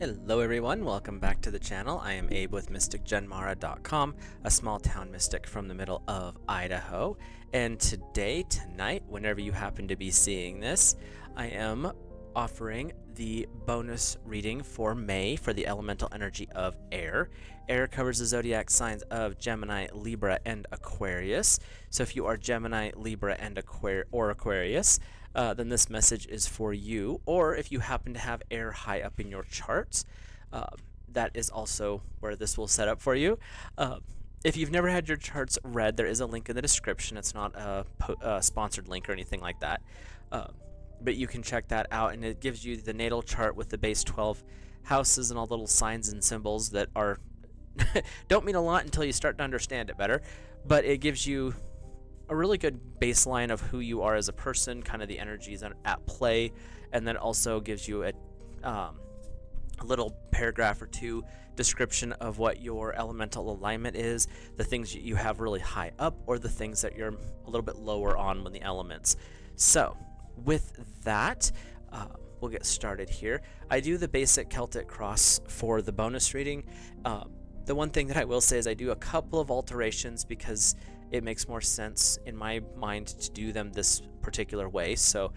Hello everyone, welcome back to the channel. I am Abe with MysticGenmara.com, a small town mystic from the middle of Idaho. And tonight, whenever you happen to be seeing this, I am offering the bonus reading for May for the elemental energy of air. Air covers the zodiac signs of Gemini, Libra, and Aquarius. So if you are Gemini, Libra, and Aquarius, then this message is for you. Or if you happen to have air high up in your charts, that is also where this will set up for you. If you've never had your charts read, there is a link in the description. It's not a sponsored link or anything like that. But you can check that out, and it gives you the natal chart with the base 12 houses and all the little signs and symbols that are don't mean a lot until you start to understand it better. But it gives you a really good baseline of who you are as a person, kind of the energies at play, and then also gives you a little paragraph or two description of what your elemental alignment is, the things you have really high up, or the things that you're a little bit lower on when the elements. So with that, we'll get started here. I do the basic Celtic cross for the bonus reading. The one thing that I will say is I do a couple of alterations because it makes more sense in my mind to do them this particular way, so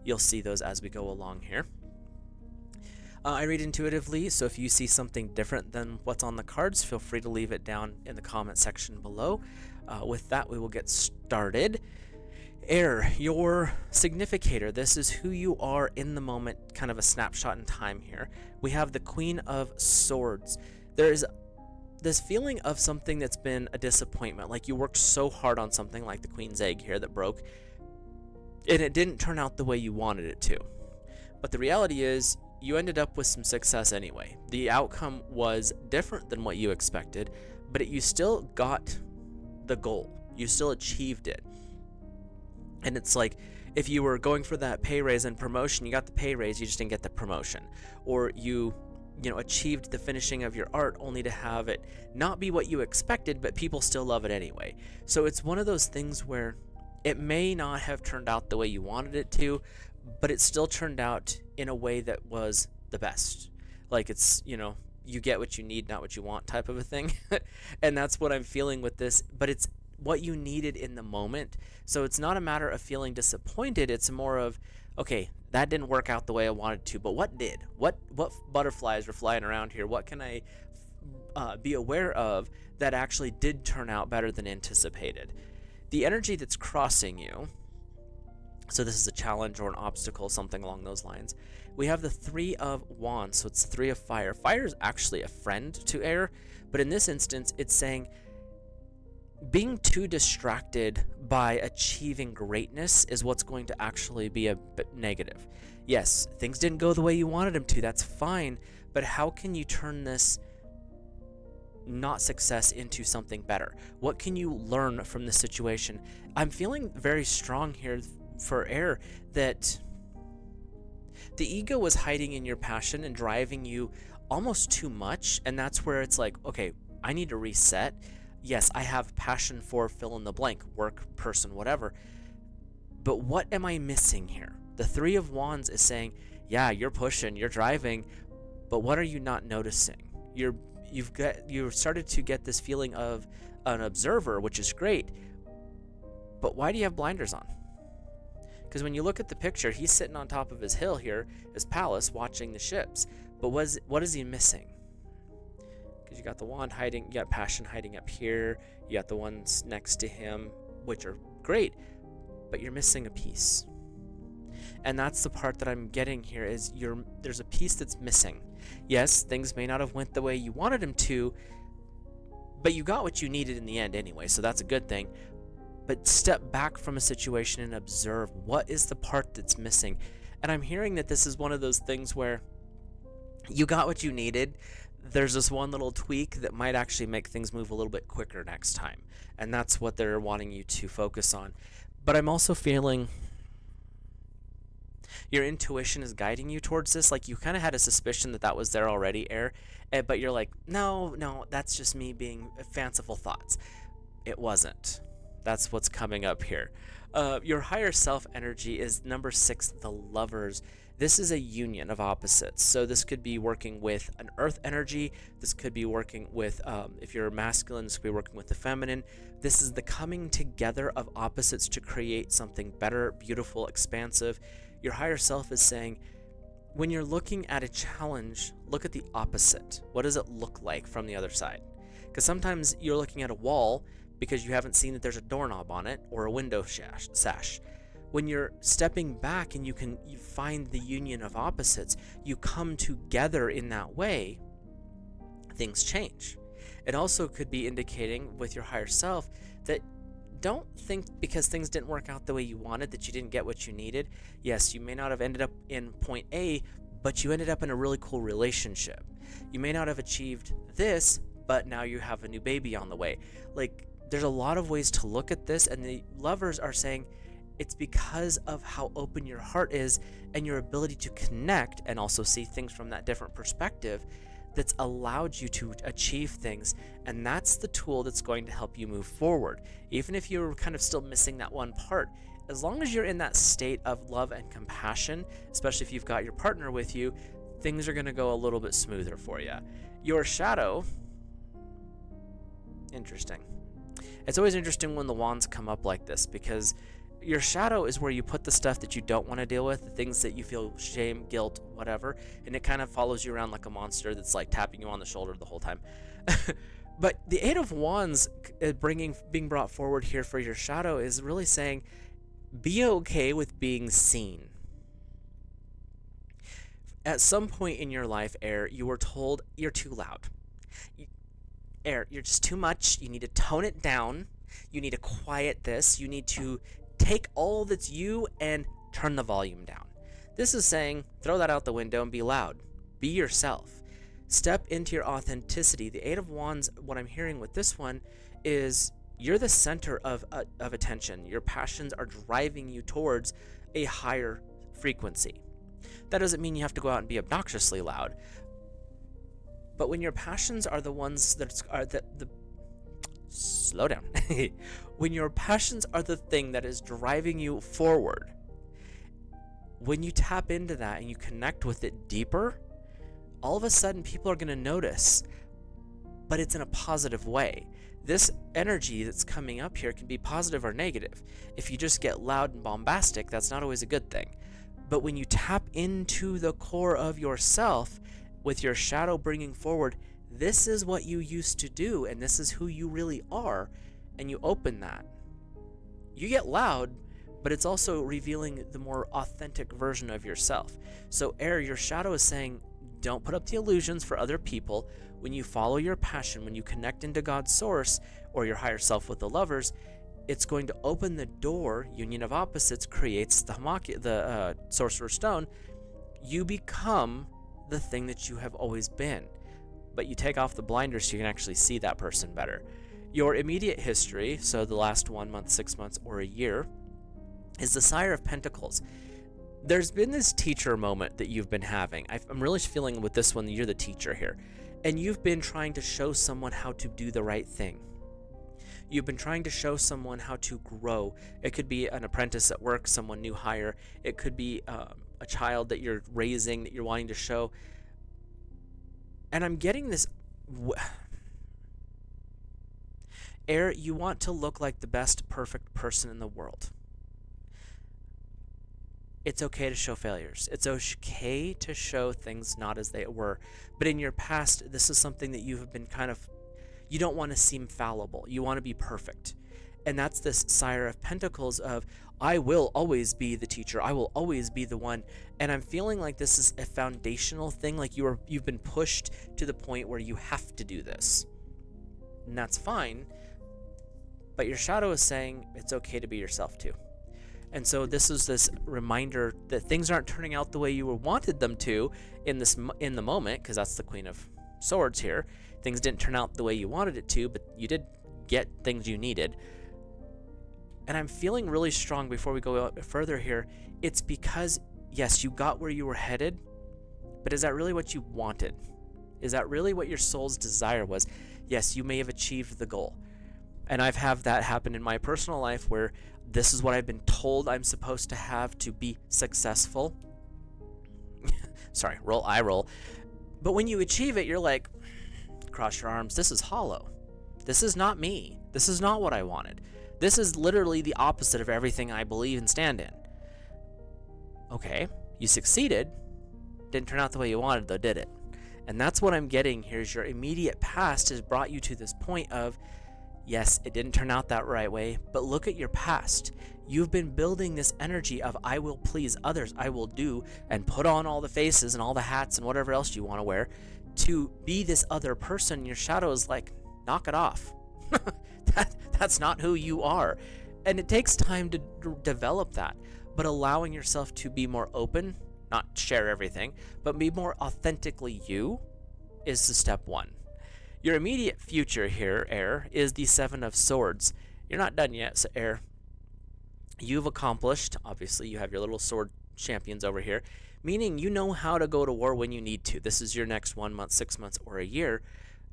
you'll see those as we go along here. I read intuitively, so if you see something different than what's on the cards, feel free to leave it down in the comment section below. With that, we will get started. Air, your significator. This is who you are in the moment, kind of a snapshot in time here. We have the Queen of Swords. There is this feeling of something that's been a disappointment, like you worked so hard on something like the Queen's egg here that broke, and it didn't turn out the way you wanted it to. But the reality is, you ended up with some success anyway. The outcome was different than what you expected, but you still got the goal. You still achieved it. And it's like, if you were going for that pay raise and promotion, you got the pay raise, you just didn't get the promotion. Or you achieved the finishing of your art only to have it not be what you expected, but people still love it anyway. So it's one of those things where it may not have turned out the way you wanted it to, but it still turned out in a way that was the best. Like it's, you get what you need, not what you want type of a thing. And that's what I'm feeling with this, but it's what you needed in the moment. So it's not a matter of feeling disappointed. It's more of, okay, that didn't work out the way I wanted to, but what did? What butterflies were flying around here? What can I be aware of that actually did turn out better than anticipated? The energy that's crossing you, so this is a challenge or an obstacle, something along those lines. We have the Three of Wands, so it's the Three of Fire. Fire is actually a friend to air, but in this instance, it's saying being too distracted by achieving greatness is what's going to actually be a bit negative. Yes, things didn't go the way you wanted them to, that's fine, but how can you turn this not success into something better? What can you learn from the situation? I'm feeling very strong here for air that the ego was hiding in your passion and driving you almost too much, and that's where it's like, okay, I need to reset. Yes, I have passion for fill in the blank, work, person, whatever. But what am I missing here? The Three of Wands is saying, yeah, you're pushing, you're driving, but what are you not noticing? You've started to get this feeling of an observer, which is great, but why do you have blinders on? Because when you look at the picture, he's sitting on top of his hill here, his palace, watching the ships. But what is he missing? You got the wand hiding, you got passion hiding up here, you got the ones next to him, which are great, but you're missing a piece. And that's the part that I'm getting here is there's a piece that's missing. Yes, things may not have went the way you wanted them to, but you got what you needed in the end anyway, so that's a good thing. But step back from a situation and observe what is the part that's missing. And I'm hearing that this is one of those things where you got what you needed. There's this one little tweak that might actually make things move a little bit quicker next time. And that's what they're wanting you to focus on. But I'm also feeling your intuition is guiding you towards this. Like you kind of had a suspicion that was there already, Air. But you're like, no, that's just me being fanciful thoughts. It wasn't. That's what's coming up here. Your higher self energy is number 6, the Lovers. This is a union of opposites. So this could be working with an earth energy. This could be working with, if you're masculine, this could be working with the feminine. This is the coming together of opposites to create something better, beautiful, expansive. Your higher self is saying, when you're looking at a challenge, look at the opposite. What does it look like from the other side? Because sometimes you're looking at a wall because you haven't seen that there's a doorknob on it or a window sash. When you're stepping back and you find the union of opposites, you come together in that way, things change. It also could be indicating with your higher self that don't think because things didn't work out the way you wanted that you didn't get what you needed. Yes, you may not have ended up in point A, but you ended up in a really cool relationship. You may not have achieved this, but now you have a new baby on the way. Like, there's a lot of ways to look at this, and the lovers are saying it's because of how open your heart is and your ability to connect and also see things from that different perspective that's allowed you to achieve things. And that's the tool that's going to help you move forward. Even if you're kind of still missing that one part, as long as you're in that state of love and compassion, especially if you've got your partner with you, things are going to go a little bit smoother for you. Your shadow, interesting. It's always interesting when the wands come up like this, because your shadow is where you put the stuff that you don't want to deal with, the things that you feel shame, guilt, whatever, and it kind of follows you around like a monster that's like tapping you on the shoulder the whole time. But the Eight of Wands being brought forward here for your shadow is really saying, be okay with being seen. At some point in your life, Air, you were told you're too loud. Air, you're just too much. You need to tone it down. You need to quiet this. You need to take all that's you and turn the volume down. This is saying, throw that out the window and be loud. Be yourself. Step into your authenticity. The Eight of Wands, what I'm hearing with this one is you're the center of attention. Your passions are driving you towards a higher frequency. That doesn't mean you have to go out and be obnoxiously loud. But when your passions are the ones that are the slow down. When your passions are the thing that is driving you forward, when you tap into that and you connect with it deeper, all of a sudden people are going to notice, but it's in a positive way. This energy that's coming up here can be positive or negative. If you just get loud and bombastic, that's not always a good thing. But when you tap into the core of yourself with your shadow bringing forward, this is what you used to do, and this is who you really are, and you open that. You get loud, but it's also revealing the more authentic version of yourself. So Air, your shadow is saying, don't put up the illusions for other people. When you follow your passion, when you connect into God's source or your higher self with the lovers, it's going to open the door. Union of opposites creates the sorcerer's stone. You become the thing that you have always been, but you take off the blinders so you can actually see that person better. Your immediate history, so the last 1 month, 6 months, or a year, is the Sire of Pentacles. There's been this teacher moment that you've been having. I'm really feeling with this one that you're the teacher here, and you've been trying to show someone how to do the right thing. You've been trying to show someone how to grow. It could be an apprentice at work, someone new hire. It could be a child that you're raising that you're wanting to show. And I'm getting this... Air, you want to look like the best perfect person in the world. It's okay to show failures. It's okay to show things not as they were. But in your past, this is something that you have been you don't want to seem fallible. You want to be perfect. And that's this Sire of Pentacles of, I will always be the teacher. I will always be the one. And I'm feeling like this is a foundational thing. Like you've been pushed to the point where you have to do this. And that's fine. But your shadow is saying it's okay to be yourself too. And so this is this reminder that things aren't turning out the way you wanted them to in the moment, because that's the Queen of Swords here. Things didn't turn out the way you wanted it to, but you did get things you needed. And I'm feeling really strong before we go further here. It's because, yes, you got where you were headed, but is that really what you wanted? Is that really what your soul's desire was? Yes, you may have achieved the goal. And I've had that happen in my personal life where this is what I've been told I'm supposed to have to be successful. roll eye roll. But when you achieve it, you're like, cross your arms, this is hollow. This is not me. This is not what I wanted. This is literally the opposite of everything I believe and stand in. Okay, you succeeded. Didn't turn out the way you wanted though, did it? And that's what I'm getting here is your immediate past has brought you to this point of, yes, it didn't turn out that right way, but look at your past. You've been building this energy of I will please others, I will do, and put on all the faces and all the hats and whatever else you want to wear to be this other person. Your shadow is like, knock it off. That's not who you are. And it takes time to develop that, but allowing yourself to be more open, not share everything, but be more authentically you is the step one. Your immediate future here, Air, is the Seven of Swords. You're not done yet, so Air. You've accomplished, obviously, you have your little sword champions over here, meaning you know how to go to war when you need to. This is your next 1 month, 6 months, or a year,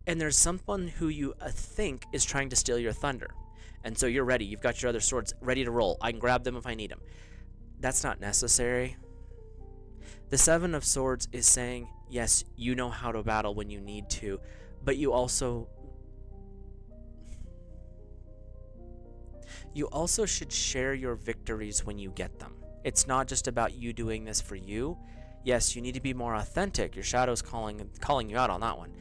and there's someone who you think is trying to steal your thunder. And so you're ready. You've got your other swords ready to roll. I can grab them if I need them. That's not necessary. The Seven of Swords is saying, yes, you know how to battle when you need to, but you also should share your victories when you get them. It's not just about you doing this for you. Yes, you need to be more authentic. Your shadow's calling you out on that one.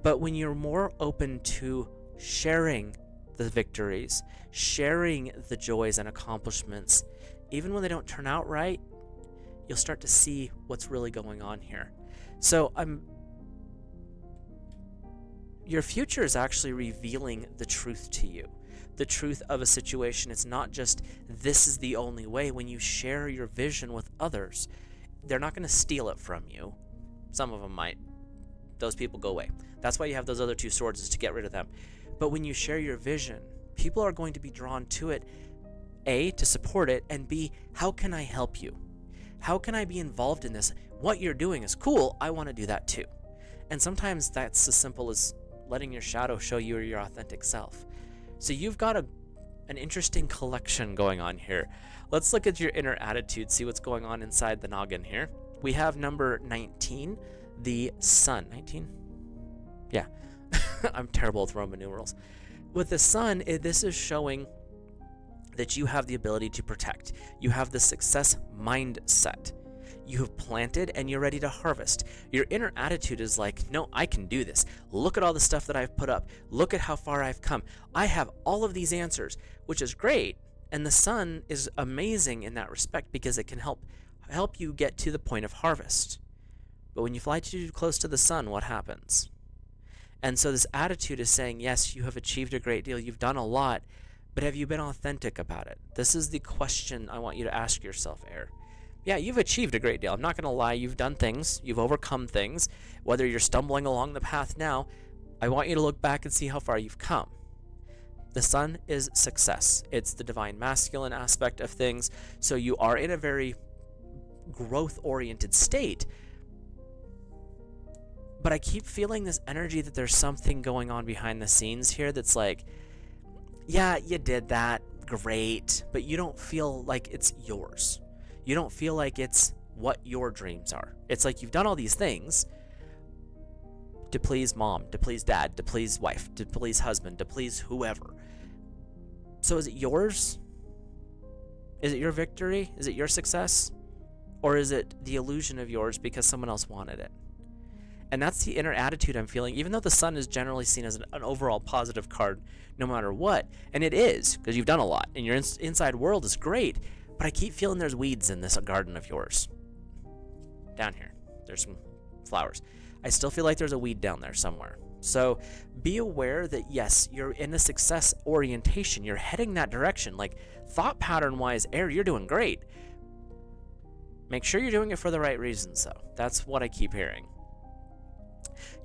But when you're more open to sharing the victories, sharing the joys and accomplishments, even when they don't turn out right, you'll start to see what's really going on here. So your future is actually revealing the truth to you. The truth of a situation. It's not just this is the only way. When you share your vision with others, they're not going to steal it from you. Some of them might. Those people go away. That's why you have those other two swords, is to get rid of them. But when you share your vision, people are going to be drawn to it, A, to support it, and B, how can I help you? How can I be involved in this? What you're doing is cool. I want to do that too. And sometimes that's as simple as letting your shadow show you your authentic self. So you've got an interesting collection going on here. Let's look at your inner attitude, see what's going on inside the noggin here. We have number 19, the sun. 19? Yeah. I'm terrible with Roman numerals. With the sun, this is showing that you have the ability to protect. You have the success mindset. You have planted and you're ready to harvest. Your inner attitude is like, no, I can do this. Look at all the stuff that I've put up. Look at how far I've come. I have all of these answers, which is great. And the sun is amazing in that respect because it can help you get to the point of harvest. But when you fly too close to the sun, what happens? And so this attitude is saying, yes, you have achieved a great deal. You've done a lot, but have you been authentic about it? This is the question I want you to ask yourself, Air. Yeah, you've achieved a great deal. I'm not going to lie. You've done things. You've overcome things. Whether you're stumbling along the path now, I want you to look back and see how far you've come. The sun is success. It's the divine masculine aspect of things. So you are in a very growth-oriented state. But I keep feeling this energy that there's something going on behind the scenes here that's like, yeah, you did that. Great. But you don't feel like it's yours. You don't feel like it's what your dreams are. It's like you've done all these things to please mom, to please dad, to please wife, to please husband, to please whoever. So is it yours? Is it your victory? Is it your success? Or is it the illusion of yours because someone else wanted it? And that's the inner attitude I'm feeling, even though the sun is generally seen as an overall positive card no matter what. And it is, because you've done a lot, and your inside world is great. But I keep feeling there's weeds in this garden of yours. Down here, there's some flowers. I still feel like there's a weed down there somewhere. So be aware that, yes, you're in a success orientation. You're heading that direction. Like, thought pattern-wise, Air, you're doing great. Make sure you're doing it for the right reasons, though. That's what I keep hearing.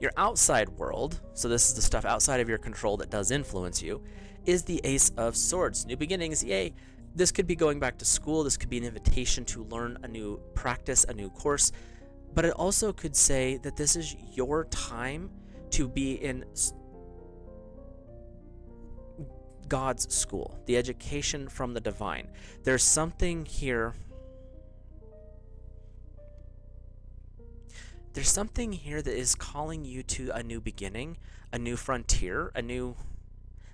Your outside world, so this is the stuff outside of your control that does influence you, is the Ace of Swords. New beginnings, yay. This could be going back to school. This could be an invitation to learn a new practice, a new course. But it also could say that this is your time to be in God's school, the education from the divine. There's something here. there's something here that is calling you to a new beginning, a new frontier, a new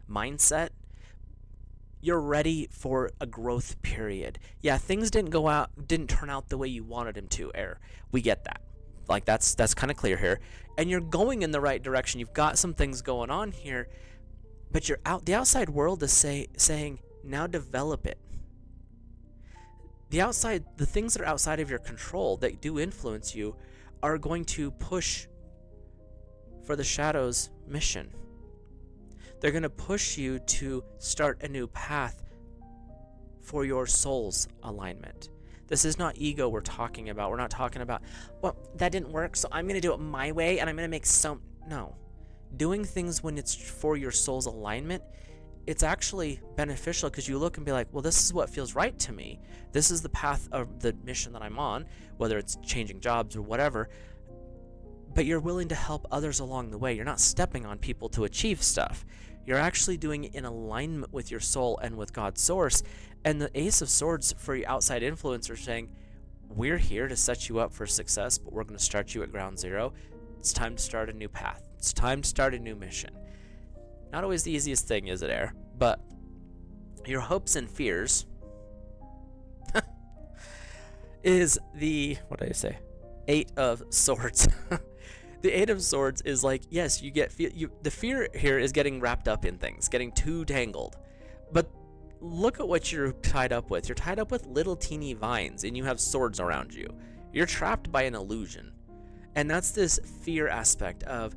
mindset. You're ready for a growth period. Yeah, things didn't turn out the way you wanted them to, Air. We get that. Like that's kind of clear here. And you're going in the right direction. You've got some things going on here, but the outside world is saying, now develop it. The things that are outside of your control that do influence you are going to push for the Shadow's mission. They're going to push you to start a new path for your soul's alignment. This is not ego we're talking about. We're not talking about, well, that didn't work, so I'm going to do it my way, and I'm going to make No. Doing things when it's for your soul's alignment, it's actually beneficial because you look and be like, well, this is what feels right to me. This is the path of the mission that I'm on, whether it's changing jobs or whatever. But you're willing to help others along the way. You're not stepping on people to achieve stuff. You're actually doing it in alignment with your soul and with God's source. And the Ace of Swords for your outside influencer saying, we're here to set you up for success, but we're going to start you at ground zero. It's time to start a new path. It's time to start a new mission. Not always the easiest thing, is it, Air? But your hopes and fears is what did I say? 8 of Swords. The 8 of Swords is like, yes, the fear here is getting wrapped up in things, getting too tangled. But look at what you're tied up with. You're tied up with little teeny vines, and you have swords around you. You're trapped by an illusion. And that's this fear aspect of,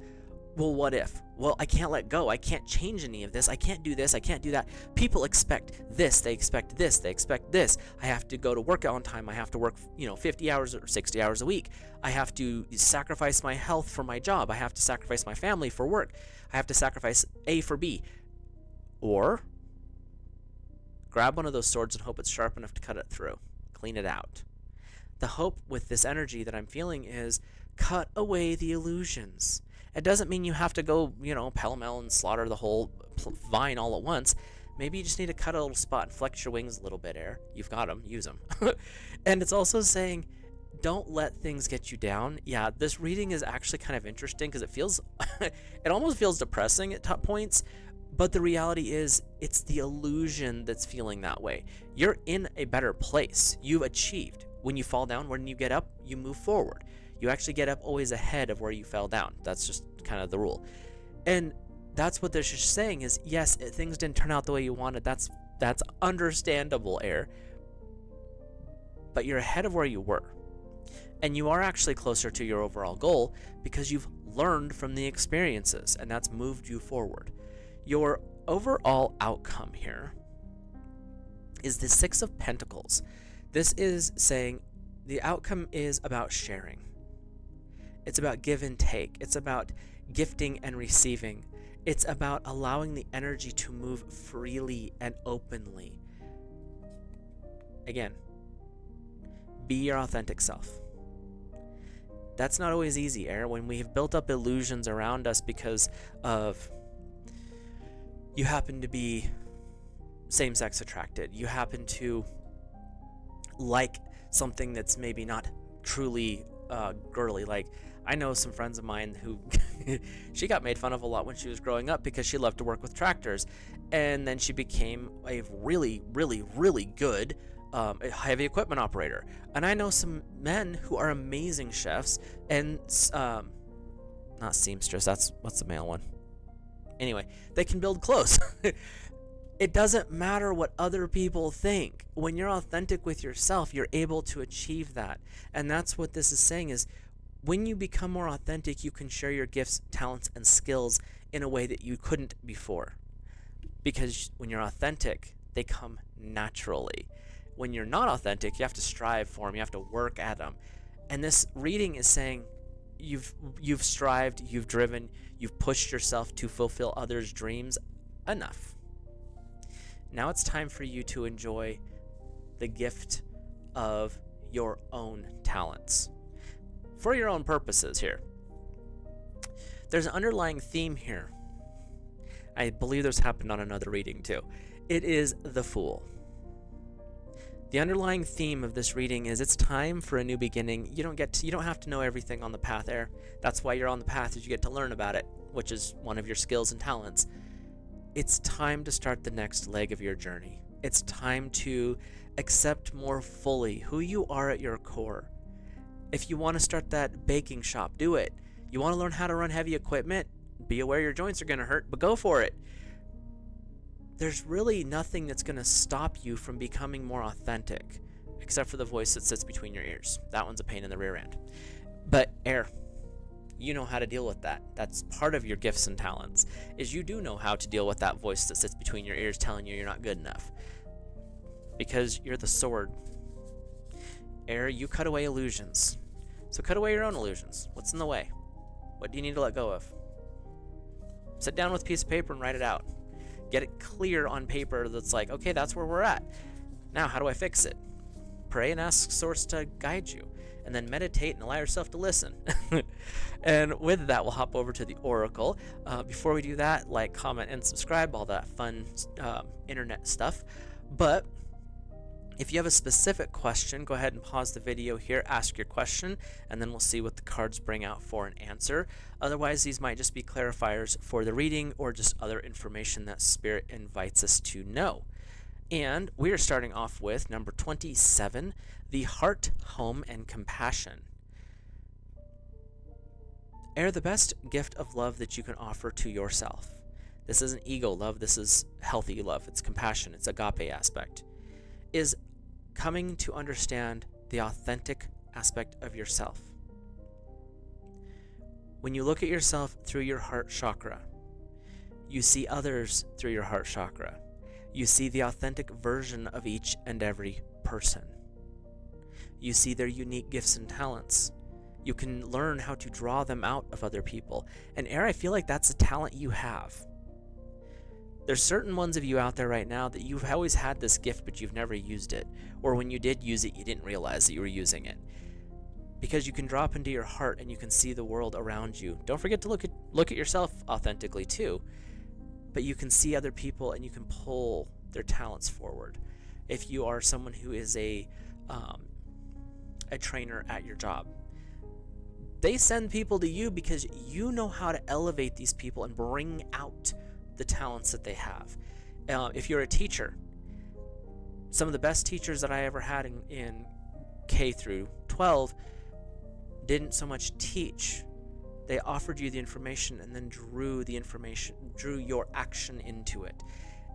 well, what if? Well, I can't let go. I can't change any of this. I can't do this. I can't do that. People expect this. They expect this. They expect this. I have to go to work on time. I have to work, 50 hours or 60 hours a week. I have to sacrifice my health for my job. I have to sacrifice my family for work. I have to sacrifice A for B. Or grab one of those swords and hope it's sharp enough to cut it through. Clean it out. The hope with this energy that I'm feeling is cut away the illusions. It doesn't mean you have to go, pell-mell and slaughter the whole vine all at once. Maybe you just need to cut a little spot and flex your wings a little bit, Air. You've got them. Use them. And it's also saying, don't let things get you down. Yeah, this reading is actually kind of interesting because it almost feels depressing at top points. But the reality is, it's the illusion that's feeling that way. You're in a better place. You've achieved. When you fall down, when you get up, you move forward. You actually get up always ahead of where you fell down. That's just kind of the rule. And that's what they're just saying is, yes, things didn't turn out the way you wanted. That's understandable, Air. But you're ahead of where you were. And you are actually closer to your overall goal because you've learned from the experiences, and that's moved you forward. Your overall outcome here is the 6 of Pentacles. This is saying the outcome is about sharing. It's about give and take. It's about gifting and receiving. It's about allowing the energy to move freely and openly. Again, be your authentic self. That's not always easy, Air, when we have built up illusions around us because of you happen to be same-sex attracted. You happen to like something that's maybe not truly girly. Like, I know some friends of mine who she got made fun of a lot when she was growing up because she loved to work with tractors, and then she became a really, really, really good heavy equipment operator. And I know some men who are amazing chefs and not seamstress. What's the male one? Anyway, they can build clothes. It doesn't matter what other people think. When you're authentic with yourself, you're able to achieve that. And that's what this is saying is, when you become more authentic, you can share your gifts, talents, and skills in a way that you couldn't before. Because when you're authentic, they come naturally. When you're not authentic, you have to strive for them. You have to work at them. And this reading is saying you've strived, you've driven, you've pushed yourself to fulfill others' dreams. Enough. Now it's time for you to enjoy the gift of your own talents for your own purposes here. There's an underlying theme here. I believe this happened on another reading too. It is the Fool. The underlying theme of this reading is it's time for a new beginning. You don't have to know everything on the path, Air. That's why you're on the path, is you get to learn about it, which is one of your skills and talents. It's time to start the next leg of your journey. It's time to accept more fully who you are at your core. If you want to start that baking shop, do it. You want to learn how to run heavy equipment, be aware your joints are going to hurt, but go for it. There's really nothing that's going to stop you from becoming more authentic, except for the voice that sits between your ears. That one's a pain in the rear end. But Air, you know how to deal with that. That's part of your gifts and talents, is you do know how to deal with that voice that sits between your ears telling you you're not good enough. Because you're the sword. Air, you cut away illusions. So cut away your own illusions. What's in the way? What do you need to let go of? Sit down with a piece of paper and write it out. Get it clear on paper that's like, okay, that's where we're at. Now, how do I fix it? Pray and ask Source to guide you. And then meditate and allow yourself to listen. And with that, we'll hop over to the Oracle. Before we do that, like, comment, and subscribe, all that fun internet stuff. But if you have a specific question, go ahead and pause the video here, ask your question, and then we'll see what the cards bring out for an answer. Otherwise, these might just be clarifiers for the reading or just other information that Spirit invites us to know. And we are starting off with number 27, the Heart, Home, and Compassion. Air, the best gift of love that you can offer to yourself. This isn't ego love, this is healthy love, it's compassion, it's agape aspect. Is coming to understand the authentic aspect of yourself. When you look at yourself through your heart chakra, you see others through your heart chakra. You see the authentic version of each and every person. You see their unique gifts and talents. You can learn how to draw them out of other people. And Air, I feel like that's a talent you have. There's certain ones of you out there right now that you've always had this gift, but you've never used it. Or when you did use it, you didn't realize that you were using it. Because you can drop into your heart and you can see the world around you. Don't forget to look at yourself authentically too. But you can see other people and you can pull their talents forward. If you are someone who is a trainer at your job, they send people to you because you know how to elevate these people and bring out the talents that they have. If you're a teacher, some of the best teachers that I ever had in K through 12 didn't so much teach. They offered you the information and then drew your action into it.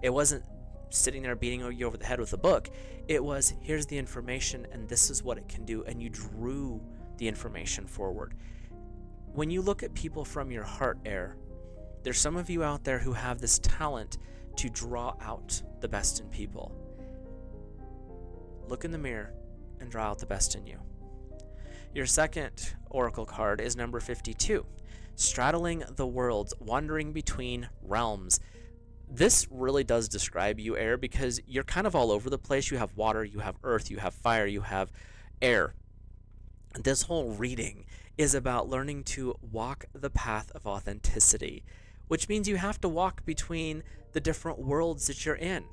It wasn't sitting there beating you over the head with a book. It was, here's the information and this is what it can do, and you drew the information forward. When you look at people from your heart, Air, there's some of you out there who have this talent to draw out the best in people. Look in the mirror and draw out the best in you. Your second oracle card is number 52, straddling the worlds, wandering between realms. This really does describe you, Air, because you're kind of all over the place. You have water, you have earth, you have fire, you have air. This whole reading is about learning to walk the path of authenticity, which means you have to walk between the different worlds that you're in.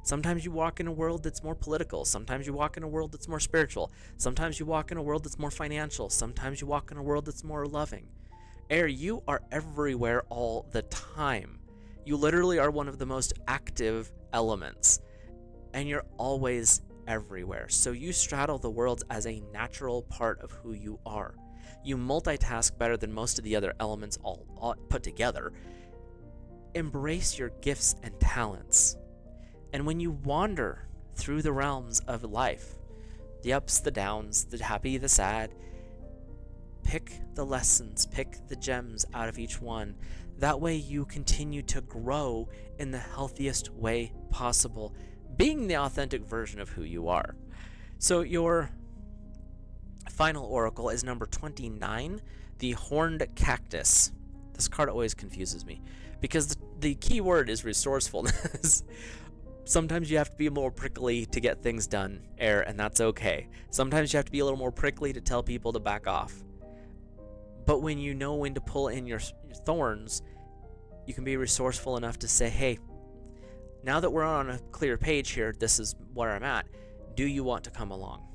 Sometimes you walk in a world that's more political. Sometimes you walk in a world that's more spiritual. Sometimes you walk in a world that's more financial. Sometimes you walk in a world that's more loving. Air, you are everywhere all the time. You literally are one of the most active elements, and you're always everywhere. So you straddle the worlds as a natural part of who you are. You multitask better than most of the other elements all put together. Embrace your gifts and talents. And when you wander through the realms of life, the ups, the downs, the happy, the sad, pick the lessons, pick the gems out of each one. That way you continue to grow in the healthiest way possible, being the authentic version of who you are. So your final oracle is number 29, the Horned Cactus. This card always confuses me because the key word is resourcefulness. Sometimes you have to be more prickly to get things done, Air, and that's okay. Sometimes you have to be a little more prickly to tell people to back off. But when you know when to pull in your thorns, you can be resourceful enough to say, hey, now that we're on a clear page here, this is where I'm at. Do you want to come along?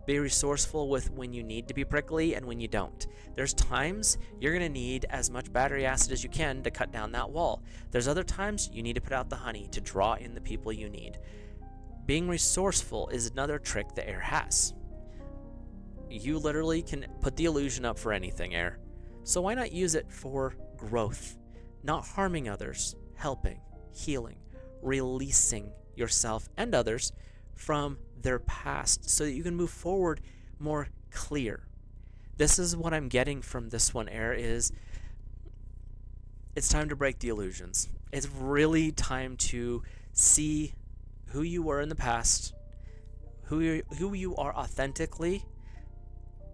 Be resourceful with when you need to be prickly and when you don't. There's times you're going to need as much battery acid as you can to cut down that wall. There's other times you need to put out the honey to draw in the people you need. Being resourceful is another trick the air has. You literally can put the illusion up for anything, air. So why not use it for growth? Not harming others, helping, healing, releasing yourself and others from their past so that you can move forward more clear. This is what I'm getting from this one, air, is it's time to break the illusions. It's really time to see who you were in the past, who you are authentically,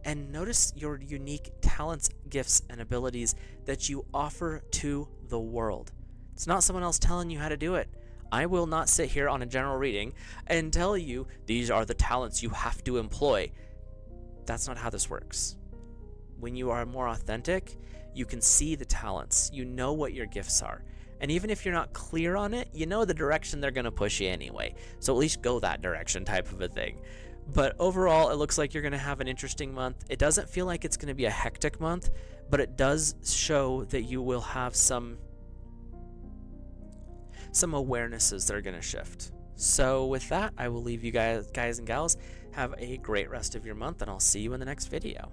and notice your unique talents, gifts, and abilities that you offer to the world. It's not someone else telling you how to do it. I will not sit here on a general reading and tell you these are the talents you have to employ. That's not how this works. When you are more authentic, you can see the talents. You know what your gifts are. And even if you're not clear on it, you know the direction they're going to push you anyway. So at least go that direction, type of a thing. But overall, it looks like you're going to have an interesting month. It doesn't feel like it's going to be a hectic month, but it does show that you will have some awarenesses that are going to shift. So with that, I will leave you guys and gals. Have a great rest of your month, and I'll see you in the next video.